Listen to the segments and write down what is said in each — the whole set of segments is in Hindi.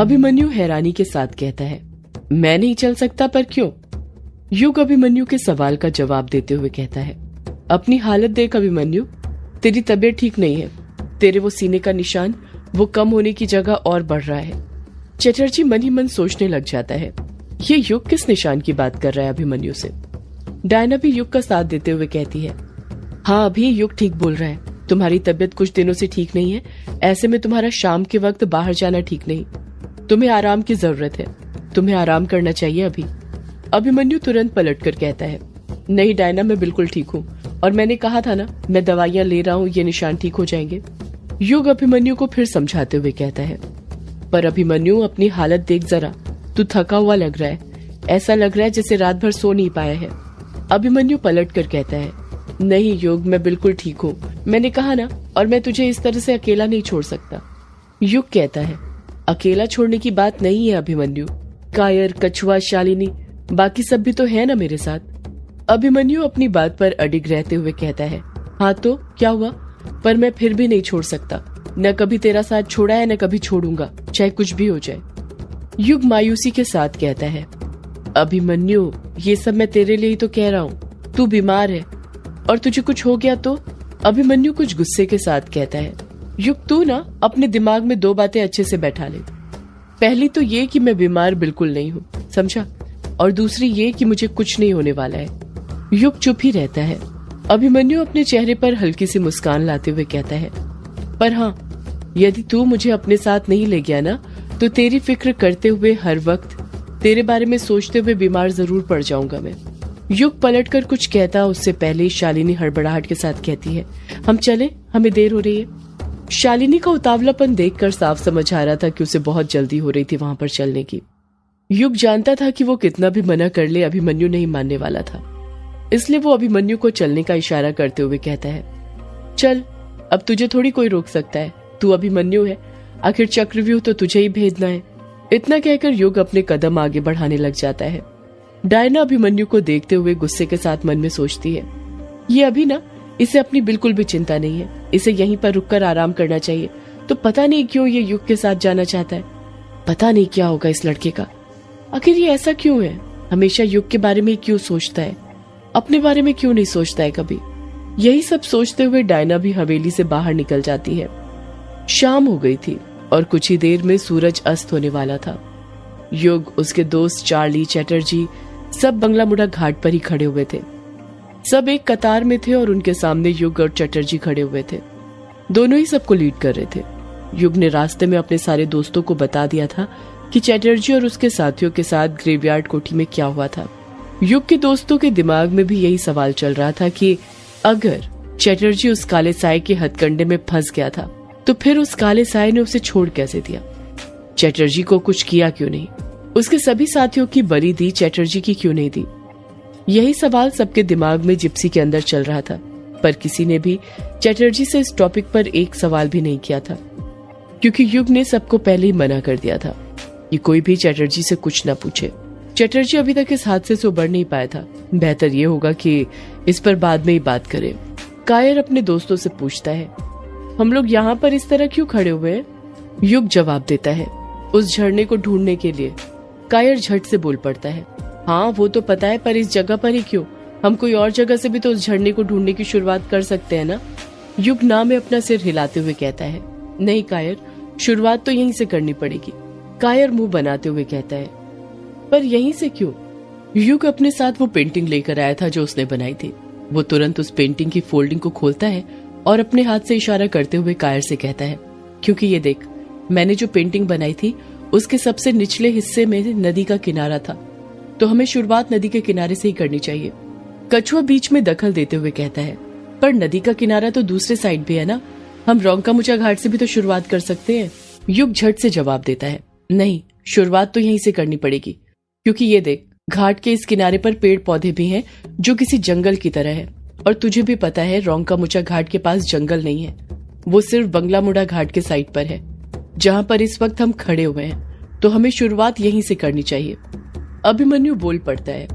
अभिमन्यु हैरानी के साथ कहता है, मैं नहीं चल सकता, पर क्यों? युग अभिमन्यु के सवाल का जवाब देते हुए कहता है, अपनी हालत देख अभिमन्यु, तेरी तबीयत ठीक नहीं है। तेरे वो सीने का निशान, वो कम होने की जगह और बढ़ रहा है। चटर्जी मन ही मन सोचने लग जाता है, ये युग किस निशान की बात कर रहा है अभिमन्यु से। डायना भी युग का साथ देते हुए कहती है, हाँ अभी युग ठीक बोल रहा है, तुम्हारी तबीयत कुछ दिनों से ठीक नहीं है। ऐसे में तुम्हारा शाम के वक्त बाहर जाना ठीक नहीं। तुम्हें आराम की जरूरत है, तुम्हें आराम करना चाहिए अभी। अभिमन्यु तुरंत पलटकर कहता है, नहीं डायना, मैं बिल्कुल ठीक हूँ, और मैंने कहा था ना, मैं दवाइयाँ ले रहा हूँ, ये निशान ठीक हो जाएंगे। युग अभिमन्यु को फिर समझाते हुए कहता है, पर अभिमन्यु अपनी हालत देख जरा, तू थका हुआ लग रहा है, ऐसा लग रहा है जैसे रात भर सो नहीं पाया है। अभिमन्यु पलट कर कहता है, नहीं युग, मैं बिल्कुल ठीक हूँ, मैंने कहा ना, और मैं तुझे इस तरह से अकेला नहीं छोड़ सकता। युग कहता है, अकेला छोड़ने की बात नहीं है अभिमन्यु, कायर, कछुआ, शालिनी, बाकी सब भी तो है ना मेरे साथ। अभिमन्यु अपनी बात पर अडिग रहते हुए कहता है, हाँ तो क्या हुआ, पर मैं फिर भी नहीं छोड़ सकता, न कभी तेरा साथ छोड़ा है न कभी छोड़ूंगा, चाहे कुछ भी हो जाए। युग मायूसी के साथ कहता है, अभिमन्यु, ये सब मैं तेरे लिए ही तो कह रहा हूँ, तू बीमार है और तुझे कुछ हो गया तो। अभिमन्यु कुछ गुस्से के साथ कहता है, युग तू ना अपने दिमाग में दो बातें अच्छे से बैठा ले। पहली तो ये कि मैं बीमार बिल्कुल नहीं हूँ, समझा, और दूसरी ये कि मुझे कुछ नहीं होने वाला है। युग चुप ही रहता है। अभिमन्यु अपने चेहरे पर हल्की सी मुस्कान लाते हुए कहता है, पर हाँ, यदि तू मुझे अपने साथ नहीं ले गया ना, तो तेरी फिक्र करते हुए हर वक्त तेरे बारे में सोचते हुए बीमार जरूर पड़ जाऊंगा मैं। युग पलटकर कुछ कहता उससे पहले शालिनी हड़बड़ाहट के साथ कहती है, हम चले, हमें देर हो रही है। शालिनी का उतावलापन देखकर साफ समझ आ रहा था कि उसे बहुत जल्दी हो रही थी वहां पर चलने की। युग जानता था कि वो कितना भी मना कर ले, अभिमन्यु नहीं मानने वाला था, इसलिए वो अभिमन्यु को चलने का इशारा करते हुए कहता है, चल, अब तुझे थोड़ी कोई रोक सकता है, तू अभिमन्यु है, आखिर चक्रव्यूह तो तुझे ही भेजना है। इतना कहकर युग अपने कदम आगे बढ़ाने लग जाता है। डायना अभिमन्यु को देखते हुए गुस्से के साथ मन में सोचती है, ये अभी ना, इसे अपनी बिल्कुल भी चिंता नहीं है, इसे यहीं पर रुककर आराम करना चाहिए, तो पता नहीं क्यों ये युग के साथ जाना चाहता है। पता नहीं क्या होगा इस लड़के का, आखिर ये ऐसा क्यों है, हमेशा युग के बारे में क्यों सोचता है, अपने बारे में क्यों नहीं सोचता है कभी। यही सब सोचते हुए डायना भी हवेली से बाहर निकल जाती है। शाम हो गई थी और कुछ ही देर में सूरज अस्त होने वाला था। युग, उसके दोस्त चार्ली, चटर्जी सब बंगला मुड़ा घाट पर ही खड़े हुए थे। सब एक कतार में थे और उनके सामने युग और चटर्जी खड़े हुए थे। दोनों ही सबको लीड कर रहे थे। युग ने रास्ते में अपने सारे दोस्तों को बता दिया था कि चटर्जी और उसके साथियों के साथ ग्रेवयार्ड कोठी में क्या हुआ था। युग के दोस्तों के दिमाग में भी यही सवाल चल रहा था कि अगर चटर्जी उस काले साए के हथकंडे में फंस गया था, तो फिर उस काले साए ने उसे छोड़ कैसे दिया, चटर्जी को कुछ किया क्यों नहीं, उसके सभी साथियों की बलि दी, चटर्जी की क्यों नहीं दी। यही सवाल सबके दिमाग में जिप्सी के अंदर चल रहा था, पर किसी ने भी चटर्जी से इस टॉपिक पर एक सवाल भी नहीं किया था, क्योंकि युग ने सबको पहले ही मना कर दिया था कि कोई भी चटर्जी से कुछ न पूछे। चटर्जी अभी तक इस हादसे से उबर नहीं पाया था, बेहतर ये होगा कि इस पर बाद में ही बात करें। कायर अपने दोस्तों से पूछता है, हम लोग यहाँ पर इस तरह क्यों खड़े हुए हैं? युग जवाब देता है, उस झरने को ढूंढने के लिए। कायर झट से बोल पड़ता है, हाँ वो तो पता है, पर इस जगह पर ही क्यों, हम कोई और जगह से भी तो उस झरने को ढूंढने की शुरुआत कर सकते हैं ना। युग ना में अपना सिर हिलाते हुए कहता है, नहीं कायर, शुरुआत तो यहीं से करनी पड़ेगी। कायर मुंह बनाते हुए कहता है, पर यहीं से क्यों? युग अपने साथ वो पेंटिंग लेकर आया था जो उसने बनाई थी। वो तुरंत उस पेंटिंग की फोल्डिंग को खोलता है और अपने हाथ से इशारा करते हुए कायर से कहता है, क्योंकि ये देख, मैंने जो पेंटिंग बनाई थी उसके सबसे निचले हिस्से में नदी का किनारा था, तो हमें शुरुआत नदी के किनारे से ही करनी चाहिए। कछुआ बीच में दखल देते हुए कहता है, पर नदी का किनारा तो दूसरे साइड भी है ना, हम रोंकामुचा घाट से भी तो शुरुआत कर सकते हैं। युग झट से जवाब देता है, नहीं, शुरुआत तो यहीं से करनी पड़ेगी, क्योंकि ये देख, घाट के इस किनारे पर पेड़ पौधे भी हैं जो किसी जंगल की तरह है, और तुझे भी पता है रोंकामुचा घाट के पास जंगल नहीं है, वो सिर्फ बंगला मुड़ा घाट के साइड पर है जहाँ पर इस वक्त हम खड़े हुए हैं, तो हमें शुरुआत यहीं से करनी चाहिए। अभिमन्यु बोल पड़ता है,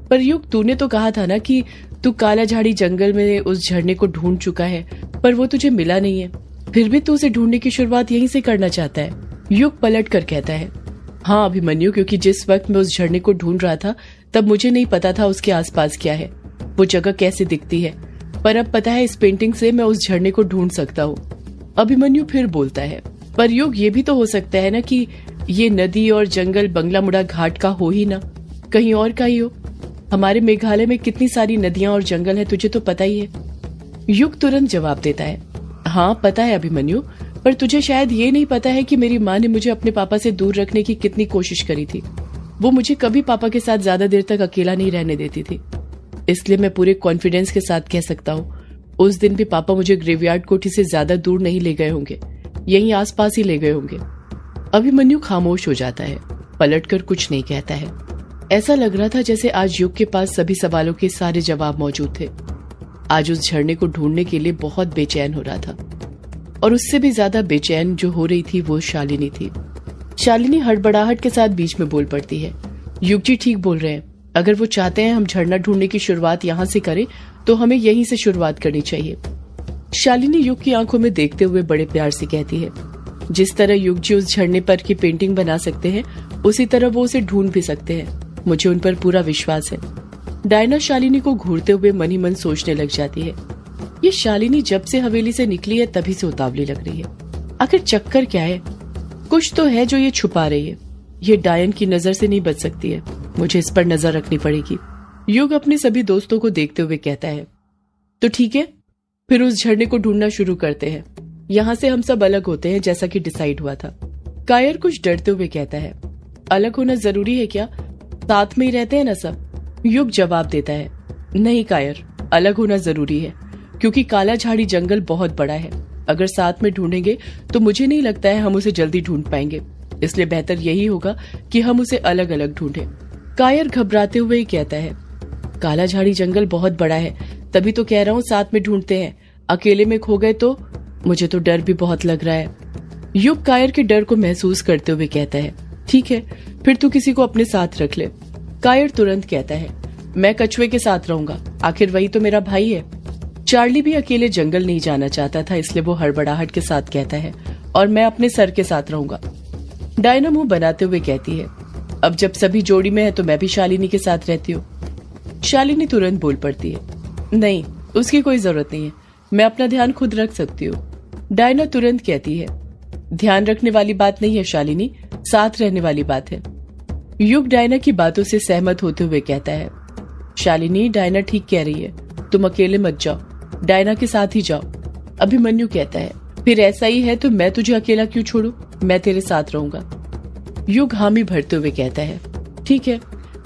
पर युग, तूने तो कहा था ना कि तू काला झाड़ी जंगल में उस झरने को ढूंढ चुका है, पर वो तुझे मिला नहीं है, फिर भी तू उसे ढूंढने की शुरुआत यहीं से करना चाहता है। युग पलट कर कहता है, हाँ अभिमन्यु, क्योंकि जिस वक्त मैं उस झरने को ढूंढ रहा था तब मुझे नहीं पता था उसके आसपास क्या है, वो जगह कैसे दिखती है, पर अब पता है इस पेंटिंग से मैं उस झरने को ढूंढ सकता हूँ। अभिमन्यु फिर बोलता है, पर युग ये भी तो हो सकता है ना कि ये नदी और जंगल बंगला मुड़ा घाट का हो ही ना, कहीं और का ही हो। हमारे मेघालय में कितनी सारी नदियां और जंगल है, तुझे तो पता ही है। युग तुरंत जवाब देता है, हाँ पता है अभिमन्यु, पर तुझे शायद ये नहीं पता है कि मेरी माँ ने मुझे अपने पापा से दूर रखने की कितनी कोशिश करी थी। वो मुझे कभी पापा के साथ ज्यादा देर तक अकेला नहीं रहने देती थी। इसलिए मैं पूरे कॉन्फिडेंस के साथ कह सकता हूँ उस दिन भी पापा मुझे ग्रेवयार्ड कोठी से ज्यादा दूर नहीं ले गए होंगे, यहीं आसपास ही ले गए होंगे। अभिमन्यु खामोश हो जाता है, पलटकर कुछ नहीं कहता है। ऐसा लग रहा था जैसे आज युग के पास सभी सवालों के सारे जवाब मौजूद थे। आज उस झरने को ढूंढने के लिए बहुत बेचैन हो रहा था, और उससे भी ज्यादा बेचैन जो हो रही थी वो शालिनी थी। शालिनी हड़बड़ाहट के साथ बीच में बोल पड़ती है, युग जी ठीक बोल रहे हैं, अगर वो चाहते हैं हम झरना ढूंढने की शुरुआत यहाँ से करें तो हमें यहीं से शुरुआत करनी चाहिए। शालिनी युग की आंखों में देखते हुए बड़े प्यार से कहती है, जिस तरह युग जी उस झरने पर की पेंटिंग बना सकते हैं उसी तरह वो उसे ढूंढ भी सकते हैं, मुझे उन पर पूरा विश्वास है। डायना शालिनी को घूरते हुए मन ही मन सोचने लग जाती है, ये शालिनी जब से हवेली से निकली है तभी से उतावली लग रही है। आखिर चक्कर क्या है? कुछ तो है जो ये छुपा रही है। ये डायन की नजर से नहीं बच सकती है, मुझे इस पर नजर रखनी पड़ेगी। युग अपने सभी दोस्तों को देखते हुए कहता है, तो ठीक है, फिर उस झरने को ढूंढना शुरू करते हैं। यहाँ से हम सब अलग होते हैं जैसा कि डिसाइड हुआ था। कायर कुछ डरते हुए कहता है, अलग होना जरूरी है क्या? साथ में ही रहते हैं ना सब। युग जवाब देता है, नहीं कायर, अलग होना जरूरी है, क्योंकि काला झाड़ी जंगल बहुत बड़ा है। अगर साथ में ढूंढेंगे तो मुझे नहीं लगता है हम उसे जल्दी ढूंढ पाएंगे, इसलिए बेहतर यही होगा कि हम उसे अलग अलग ढूंढें। कायर घबराते हुए ही कहता है, काला झाड़ी जंगल बहुत बड़ा है, तभी तो कह रहा हूँ साथ में ढूंढते हैं, अकेले में खो गए तो मुझे तो डर भी बहुत लग रहा है। युग कायर के डर को महसूस करते हुए कहता है, ठीक है, फिर तू किसी को अपने साथ रख ले। कायर तुरंत कहता है, मैं कछुए के साथ रहूंगा, आखिर वही तो मेरा भाई है। चार्ली भी अकेले जंगल नहीं जाना चाहता था, इसलिए वो हड़बड़ाहट के साथ कहता है, और मैं अपने सर के साथ रहूंगा। डायना मुंह बनाते हुए कहती है, अब जब सभी जोड़ी में है तो मैं भी शालिनी के साथ रहती हूँ। शालिनी तुरंत बोल पड़ती है, नहीं, उसकी कोई जरूरत नहीं है, मैं अपना ध्यान खुद रख सकती हूँ। डायना तुरंत कहती है, ध्यान रखने वाली बात नहीं है शालिनी, साथ रहने वाली बात है। युग डायना की बातों से सहमत होते हुए कहता है, शालिनी डायना ठीक कह रही है, तुम अकेले मत जाओ, डायना के साथ ही जाओ। अभिमन्यु कहता है, फिर ऐसा ही है तो मैं तुझे अकेला क्यों छोड़ूं, मैं तेरे साथ रहूंगा। युग हामी भरते हुए कहता है, ठीक है,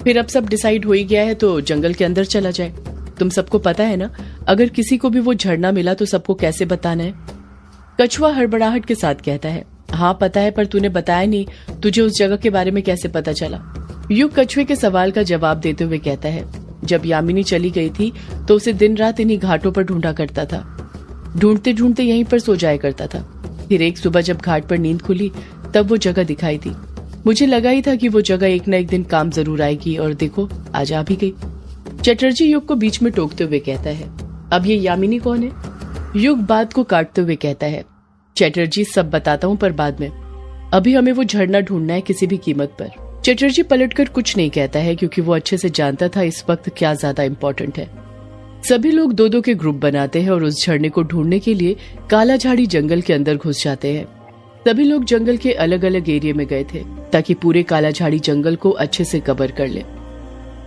फिर अब सब डिसाइड हो ही गया है तो जंगल के अंदर चला जाए। तुम सबको पता है ना, अगर किसी को भी वो झरना मिला तो सबको कैसे बताना है? कछुआ हड़बड़ाहट के साथ कहता है, हाँ पता है, पर तूने बताया नहीं, तुझे उस जगह के बारे में कैसे पता चला? युग कछुए के सवाल का जवाब देते हुए कहता है, जब यामिनी चली गई थी तो उसे दिन रात इन्हीं घाटों पर ढूंढा करता था, ढूंढते ढूंढते यहीं पर सो जाया करता था। फिर एक सुबह जब घाट पर नींद खुली तब वो जगह दिखाई दी। मुझे लगा ही था कि वो जगह एक न एक दिन काम जरूर आएगी, और देखो आज आ भी गई। चटर्जी युग को बीच में टोकते हुए कहता है, अब ये यामिनी कौन है? युग बात को काटते हुए कहता है, चटर्जी सब बताता हूँ पर बाद में, अभी हमें वो झरना ढूंढना है किसी भी कीमत पर। चटर्जी पलटकर कुछ नहीं कहता है, क्योंकि वो अच्छे से जानता था इस वक्त क्या ज्यादा इम्पोर्टेंट है। सभी लोग दो दो के ग्रुप बनाते हैं और उस झरने को ढूंढने के लिए काला झाड़ी जंगल के अंदर घुस जाते हैं। सभी लोग जंगल के अलग अलग एरिया में गए थे ताकि पूरे काला झाड़ी जंगल को अच्छे से कवर कर ले।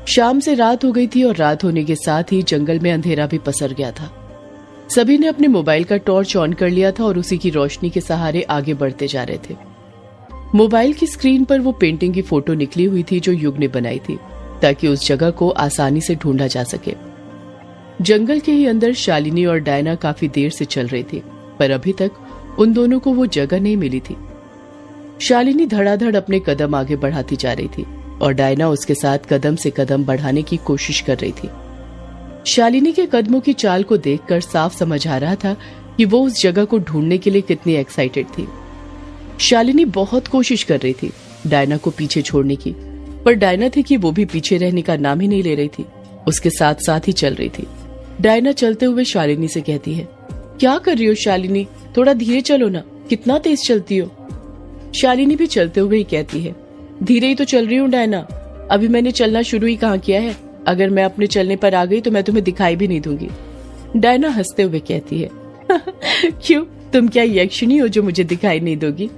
शाम से रात हो गई थी और रात होने के साथ ही जंगल में अंधेरा भी पसर गया था। सभी ने अपने मोबाइल का टॉर्च ऑन कर लिया था और उसी की रोशनी के सहारे आगे बढ़ते जा रहे थे। मोबाइल की स्क्रीन पर वो पेंटिंग की फोटो निकली हुई थी जो युग ने बनाई थी, ताकि उस जगह को आसानी से ढूंढा जा सके। जंगल के ही अंदर शालिनी और डायना काफी देर से चल रही थी, पर अभी तक उन दोनों को वो जगह नहीं मिली थी। शालिनी धड़ाधड़ अपने कदम आगे बढ़ाती जा रही थी और डायना उसके साथ कदम से कदम बढ़ाने की कोशिश कर रही थी। शालिनी के कदमों की चाल को देखकर साफ समझ आ रहा था कि वो उस जगह को ढूंढने के लिए कितनी एक्साइटेड थी। शालिनी बहुत कोशिश कर रही थी डायना को पीछे छोड़ने की, पर डायना थी कि वो भी पीछे रहने का नाम ही नहीं ले रही थी, उसके साथ साथ ही चल रही थी। डायना चलते हुए शालिनी से कहती है, क्या कर रही हो शालिनी, थोड़ा धीरे चलो ना, कितना तेज चलती हो। शालिनी भी चलते हुए ही कहती है, धीरे ही तो चल रही हूँ डायना, अभी मैंने चलना शुरू ही कहाँ किया है। अगर मैं अपने चलने पर आ गई तो मैं तुम्हें दिखाई भी नहीं दूंगी। डायना हंसते हुए कहती है क्यों, तुम क्या यक्षिणी हो जो मुझे दिखाई नहीं दोगी?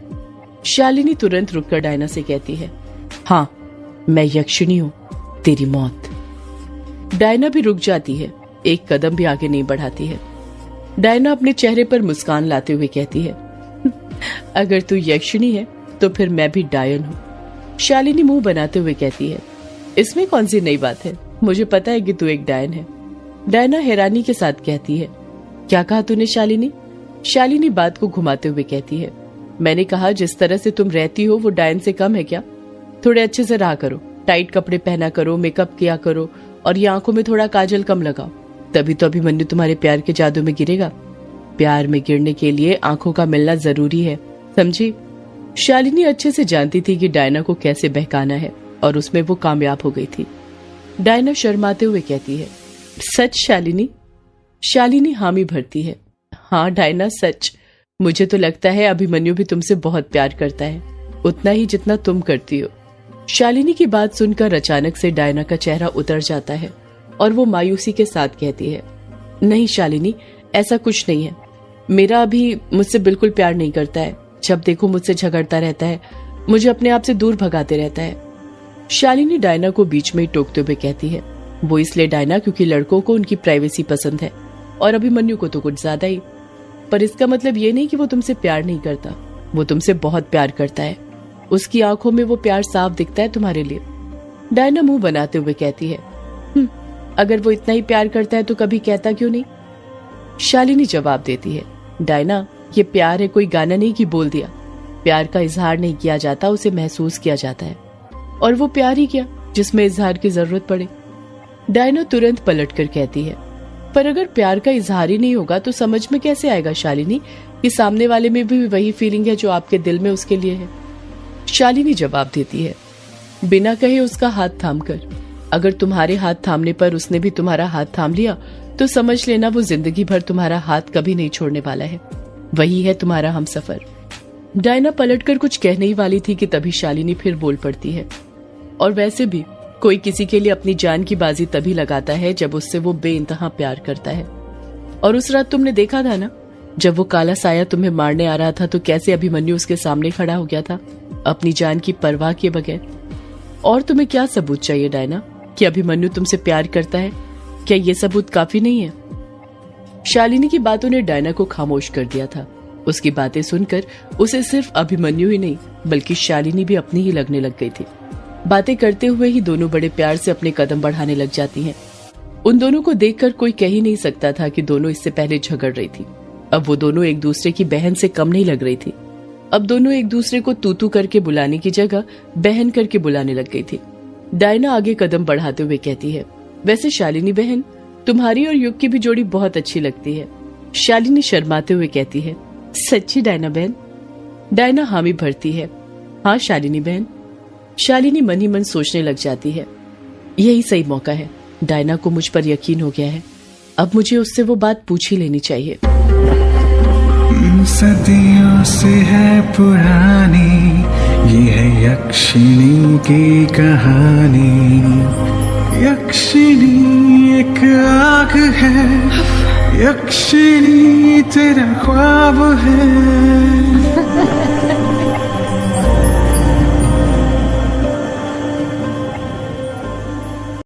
शालिनी तुरंत रुककर डायना से कहती है, हाँ मैं यक्षिणी हूँ, तेरी मौत। डायना भी रुक जाती है, एक कदम भी आगे नहीं बढ़ाती है। डायना अपने चेहरे पर मुस्कान लाते हुए कहती है, अगर तू यक्षिणी है तो फिर मैं भी डायन हूँ। शालिनी मुंह बनाते हुए कहती है, इसमें कौन सी नई बात है, मुझे पता है कि तू एक डायन है। डायना हैरानी के साथ कहती है, क्या कहा तूने शालिनी? शालिनी बात को घुमाते हुए कहती है, मैंने कहा जिस तरह से तुम रहती हो वो डायन से कम है क्या? थोड़े अच्छे से रहा करो, टाइट कपड़े पहना करो, मेकअप किया करो और ये आंखों में थोड़ा काजल कम लगाओ, तभी तो अभिमन्यु तुम्हारे प्यार के जादू में गिरेगा। प्यार में गिरने के लिए आंखों का मिलना जरूरी है, समझी? शालिनी अच्छे से जानती थी कि डायना को कैसे बहकाना है और उसमें वो कामयाब हो गई थी। डायना शर्माते हुए कहती है, सच शालिनी? शालिनी हामी भरती है, हाँ डायना सच। मुझे तो लगता है अभिमन्यु भी तुमसे बहुत प्यार करता है, उतना ही जितना तुम करती हो। शालिनी की बात सुनकर अचानक से डायना का चेहरा उतर जाता है और वो मायूसी के साथ कहती है, नहीं शालिनी, ऐसा कुछ नहीं है। मेरा अभी मुझसे बिल्कुल प्यार नहीं करता है, जब देखो मुझसे झगड़ता रहता है, मुझे अपने आप से दूर भगाते रहता है। शालिनी डायना को बीच में ही टोकते हुए कहती है, वो इसलिए डायना क्योंकि लड़कों को उनकी प्राइवेसी पसंद है और अभिमन्यु को तो कुछ ज्यादा ही। पर इसका मतलब ये नहीं कि वो तुमसे प्यार नहीं करता, वो तुमसे बहुत प्यार करता है। उसकी आंखों में वो प्यार साफ दिखता है तुम्हारे लिए। डायना मुंह बनाते हुए कहती है, अगर वो इतना ही प्यार करता है तो कभी कहता क्यों नहीं? शालिनी जवाब देती है, डायना ये प्यार है, कोई गाना नहीं कि बोल दिया। प्यार का इजहार नहीं किया जाता, उसे महसूस किया जाता है। और वो प्यार ही क्या जिसमें इजहार की जरूरत पड़े? डायना तुरंत पलटकर कहती है, पर अगर प्यार का इजहार ही नहीं होगा तो समझ में कैसे आएगा शालिनी कि सामने वाले में भी वही फीलिंग है जो आपके दिल में उसके लिए है? शालिनी जवाब देती है, बिना कहे उसका हाथ थामकर। अगर तुम्हारे हाथ थामने पर उसने भी तुम्हारा हाथ थाम लिया तो समझ लेना वो जिंदगी भर तुम्हारा हाथ कभी नहीं छोड़ने वाला है। वही है तुम्हारा हमसफर। डायना पलटकर कुछ कहने ही वाली थी कि तभी शालिनी फिर बोल पड़ती है, और वैसे भी कोई किसी के लिए अपनी जान की बाजी तभी लगाता है जब उससे वो बेइंतहा प्यार करता है। और उस रात तुमने देखा था ना, जब वो काला साया तुम्हें मारने आ रहा था तो कैसे अभिमन्यु उसके सामने खड़ा हो गया था, अपनी जान की परवाह किए बगैर। और तुम्हें क्या सबूत चाहिए डायना कि अभिमन्यु तुमसे प्यार करता है? क्या ये सबूत काफी नहीं है? शालिनी की बातों ने डायना को खामोश कर दिया था। उसकी बातें सुनकर उसे सिर्फ अभिमन्यु ही नहीं बल्कि शालिनी भी अपनी ही लगने लग गई थी। बातें करते हुए ही दोनों बड़े प्यार से अपने कदम बढ़ाने लग जाती हैं। उन दोनों को देखकर कोई कह ही नहीं सकता था कि दोनों इससे पहले झगड़ रही थी। अब वो दोनों एक दूसरे की बहन से कम नहीं लग रही थी। अब दोनों एक दूसरे को तू तू करके बुलाने की जगह बहन करके बुलाने लग गई थी। डायना आगे कदम बढ़ाते हुए कहती है, वैसे शालिनी बहन, तुम्हारी और युग की भी जोड़ी बहुत अच्छी लगती है। शालिनी शर्माते हुए कहती है, सच्ची डायना बहन? डायना हामी भरती है, हाँ शालिनी बहन। शालिनी मन ही मन सोचने लग जाती है, यही सही मौका है। डायना को मुझ पर यकीन हो गया है, अब मुझे उससे वो बात पूछ ही लेनी चाहिए। सदियों से है पुरानी ये है यक्षिणी की कहानी। यक्षिणी एक आग है, यक्षिणी तेरा ख्वाब है।